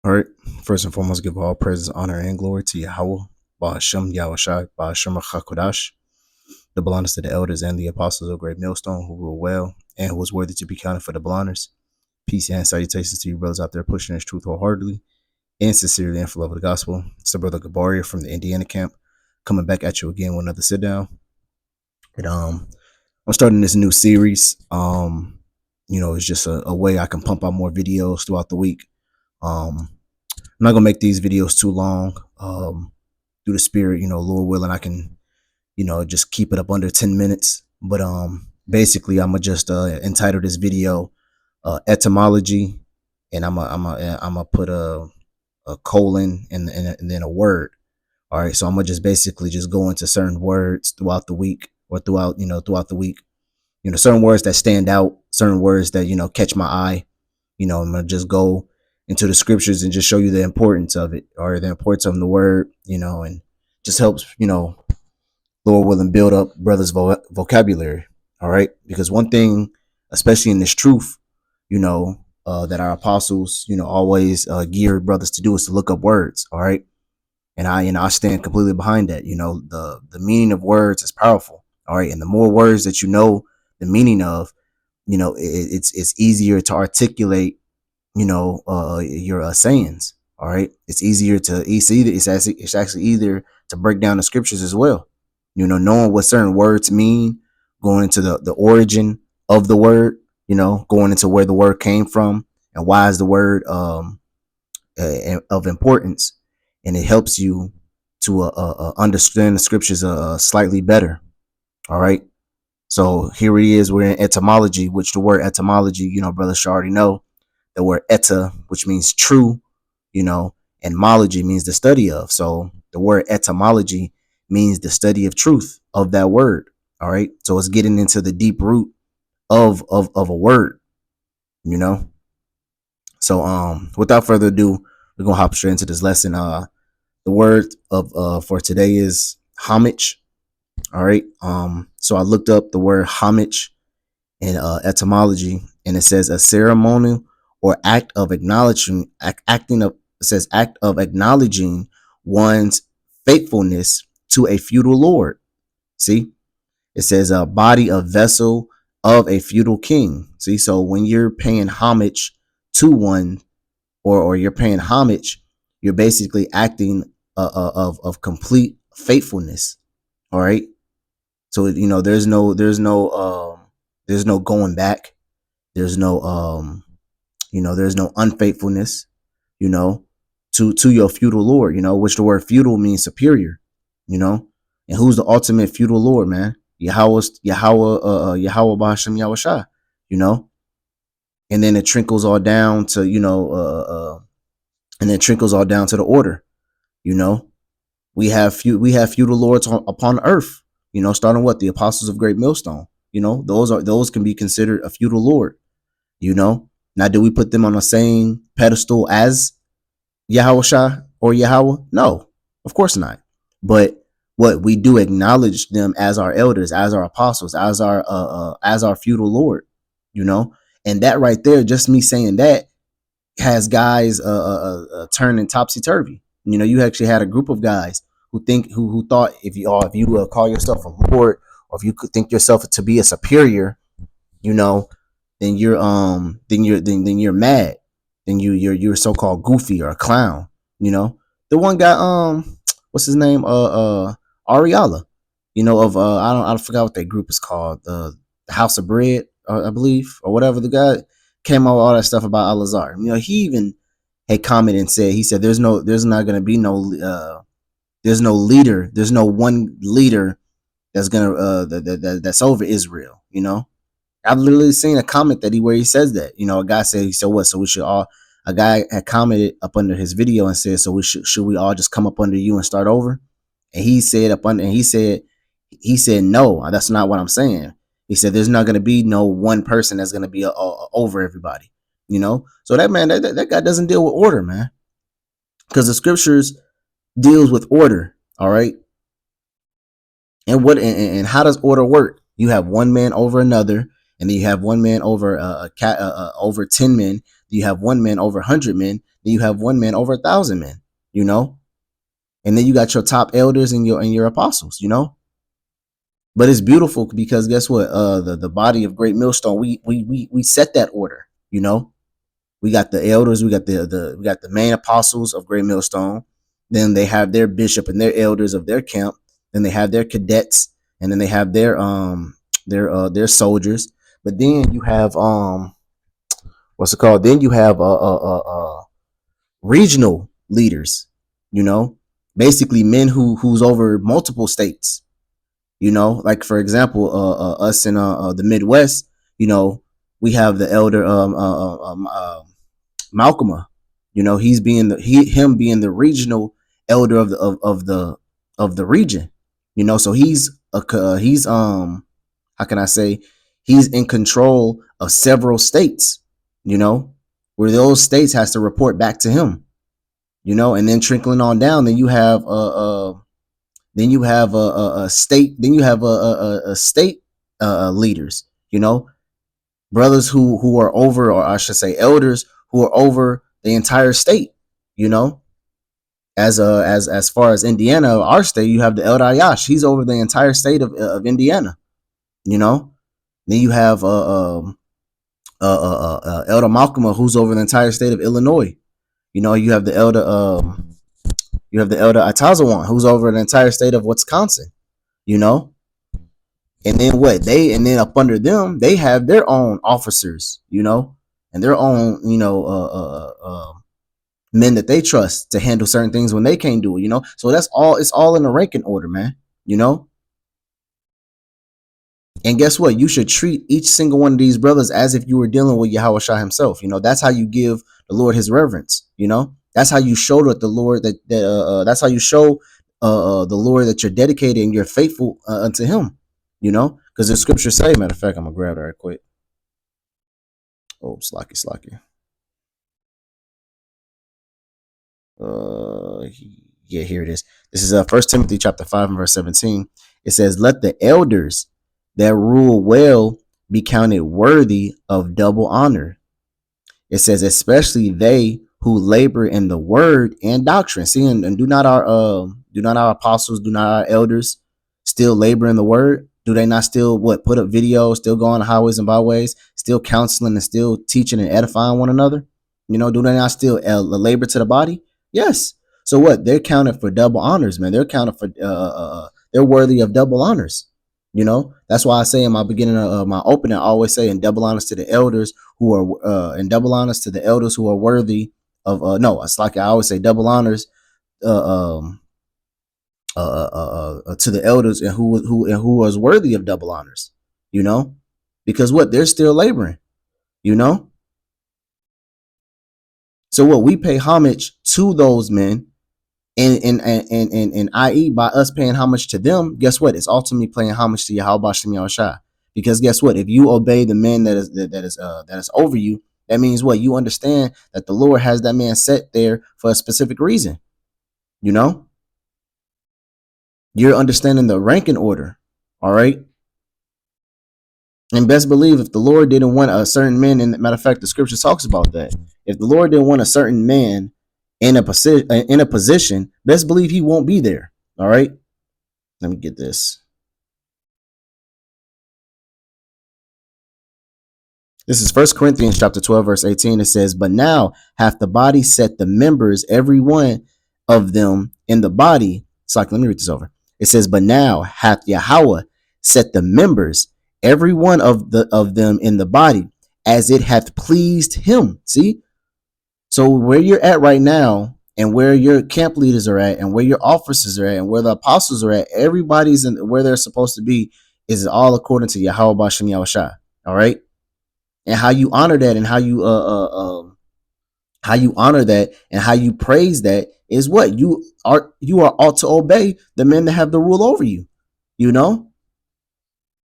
All right. First and foremost, give all praises, honor, and glory to Yahweh, Ba'ashem, Yahushai, Ba'ashem HaKodash, the belongers to the elders and the apostles of Great Millstone, who rule well and who was worthy to be counted for the belongers. Peace and salutations to you brothers out there pushing this truth wholeheartedly and sincerely and for love of the gospel. It's the brother Gabaria from the Indiana camp, coming back at you again with another sit down. And I'm starting this new series. It's just a way I can pump out more videos throughout the week. I'm not gonna make these videos too long. Through the spirit, Lord willing, I can, just keep it up under 10 minutes. But basically, I'm gonna just entitle this video etymology, and I'm gonna put a colon and then a word. All right, so I'm gonna just basically just go into certain words throughout the week or throughout the week. Certain words that stand out, certain words that catch my eye. I'm gonna just go into the scriptures and just show you the importance of it, or the importance of the word, and just helps, Lord willing, build up brothers' vocabulary. All right. Because one thing, especially in this truth, that our apostles, always geared brothers to do is to look up words. All right. And I stand completely behind that. The meaning of words is powerful. All right. And the more words that the meaning of, it's easier to articulate your sayings. All right. It's actually easier to break down the scriptures as well. Knowing what certain words mean, going into the origin of the word, going into where the word came from and why is the word of importance. And it helps you to understand the scriptures slightly better. All right. So here it is. We're in etymology, which the word etymology, brothers should already know. The word eta, which means true, and mology means the study of. So the word etymology means the study of truth of that word. All right. So it's getting into the deep root of a word, So without further ado, we're gonna hop straight into this lesson. The word of for today is homage. All right. So I looked up the word homage in etymology, and it says a ceremonial or act of acknowledging one's faithfulness to a feudal lord. See, it says a body, a vessel of a feudal king. See, so when you're paying homage to one, or you're paying homage, you're basically acting of complete faithfulness. All right. So there's no going back. There's no there's no unfaithfulness, to your feudal lord, which the word feudal means superior, and who's the ultimate feudal lord, man? Yahweh Ba'ashem Yahushai, and then it trickles all down to, and then trickles all down to the order, we have feudal lords upon earth, starting what the apostles of Great Millstone, those can be considered a feudal lord, Now, do we put them on the same pedestal as Yahushua or Yahweh? No, of course not. But what we do acknowledge them as our elders, as our apostles, as our feudal lord, and that right there, just me saying that has guys turning topsy turvy. You actually had a group of guys who thought if you call yourself a lord, or if you could think yourself to be a superior, then you're mad. Then you're so-called goofy or a clown. The one guy, what's his name? Ariala, I forgot what that group is called. The House of Bread, I believe, or whatever. The guy came out with all that stuff about Al-Azhar. He even had commented and said, there's no leader. There's no one leader that's gonna that's over Israel. I've literally seen a comment where he says that. A guy said, what? So we should all. A guy had commented up under his video and said, so should we all just come up under you and start over? And he said he said no, that's not what I'm saying. He said there's not going to be no one person that's going to be over everybody. So that man, that guy doesn't deal with order, man, because the scriptures deals with order. All right. And how does order work? You have one man over another. And then you have one man over over 10 men. You have one man over 100 men. Then you have one man over 1,000 men, you know? And then you got your top elders and your apostles, you know? But it's beautiful because guess what? The body of Great Millstone, we set that order, you know? We got the elders, we got the main apostles of Great Millstone. Then they have their bishop and their elders of their camp. Then they have their cadets, and then they have their soldiers. But then you have what's it called? Then you have regional leaders, you know, basically men who's over multiple states, you know, like for example, us in the Midwest, you know, we have the elder Malcolm. You know, he's being him being the regional elder of the region. You know, so he's how can I say, he's in control of several states. You know, where those states has to report back to him. You know, and then trickling on down, then you have a state, then you have a state leaders. You know, brothers who are over, or I should say elders who are over the entire state, you know. As far as Indiana, our state, you have the Elder Ayash. He's over the entire state of Indiana, you know. Then you have Elder Malcolm, who's over the entire state of Illinois. You know, you have the Elder Itazawan, who's over the entire state of Wisconsin, you know. And then and then up under them, they have their own officers, you know, and their own, you know, men that they trust to handle certain things when they can't do it, you know. So it's all in the ranking order, man, you know. And guess what? You should treat each single one of these brothers as if you were dealing with Yahweh Shah himself. You know, that's how you give the Lord his reverence. You know, that's how you show that the Lord that's how you show the Lord that you're dedicated and you're faithful unto him. You know, because the scriptures say, matter of fact, I'm gonna grab that right quick. Oh, slacky. Yeah, here it is. This is 1 Timothy chapter 5 and verse 17. It says, let the elders that rule well be counted worthy of double honor. It says, especially they who labor in the word and doctrine. See, and do not our apostles, do not our elders still labor in the word? Do they not still put up videos, still go on the highways and byways, still counseling and still teaching and edifying one another? You know, do they not still labor to the body? Yes. So what? They're counted for double honors, man. They're counted for they're worthy of double honors. You know, that's why I say in my beginning of my opening, I always say, in double honors to the elders who are in double honors to the elders who are worthy of no, it's like I always say, double honors to the elders and who was worthy of double honors, you know, because what? They're still laboring, you know. So what? We pay homage to those men, and i.e. by us paying homage to them, guess what? It's ultimately paying homage to Yahweh Shem Yahushua. Because guess what? If you obey the man that is over you, that means what? You understand that the Lord has that man set there for a specific reason. You know, you're understanding the ranking order. All right. And best believe if the Lord didn't want a certain man, and matter of fact, the scripture talks about that. If the Lord didn't want a certain man in a position, best believe he won't be there. All right. Let me get this. This is 1 Corinthians chapter 12, verse 18. It says, but now hath the body set the members, every one of them in the body. It's like, let me read this over. It says, but now hath Yahweh set the members, every one of them in the body, as it hath pleased him. See? So where you're at right now, and where your camp leaders are at, and where your officers are at, and where the apostles are at, everybody's in where they're supposed to be, is all according to Yahweh Bashem Yahushua. All right. And how you honor that, and how you honor that, and how you praise that is what you are ought to obey the men that have the rule over you. You know,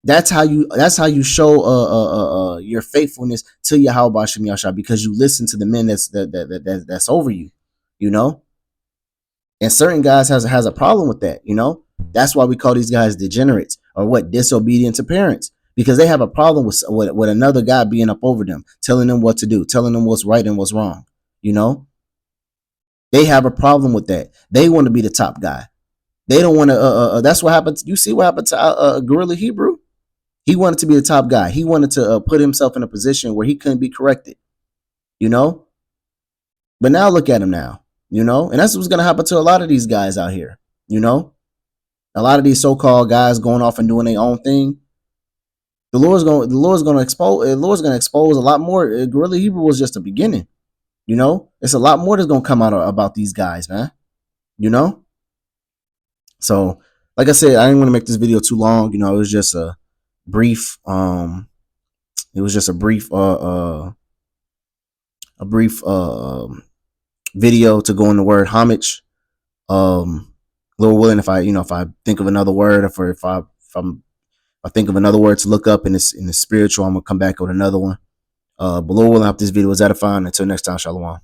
that's how you show your faithfulness to Yahweh Bashem Yahushua, because you listen to the men that's over you. You know, and certain guys has a problem with that. You know, that's why we call these guys degenerates, or disobedient to parents. Because they have a problem with another guy being up over them, telling them what to do, telling them what's right and what's wrong, you know? They have a problem with that. They want to be the top guy. They don't want to. That's what happened. You see what happened to Gorilla Hebrew? He wanted to be the top guy. He wanted to put himself in a position where he couldn't be corrected. You know. But now look at him now. You know, and that's what's gonna happen to a lot of these guys out here. You know, a lot of these so-called guys going off and doing their own thing. The Lord's gonna expose a lot more. Gorilla Hebrew was just the beginning. You know, it's a lot more that's gonna come out about these guys, man. You know. So, like I said, I didn't want to make this video too long. You know, it was just a brief. It was just a brief. Video to go in the word homage. Lord willing, if I think of another word, if I think of another word to look up in the spiritual, I'm gonna come back with another one. But Lord willing, I hope this video was edifying. Until next time, shalom.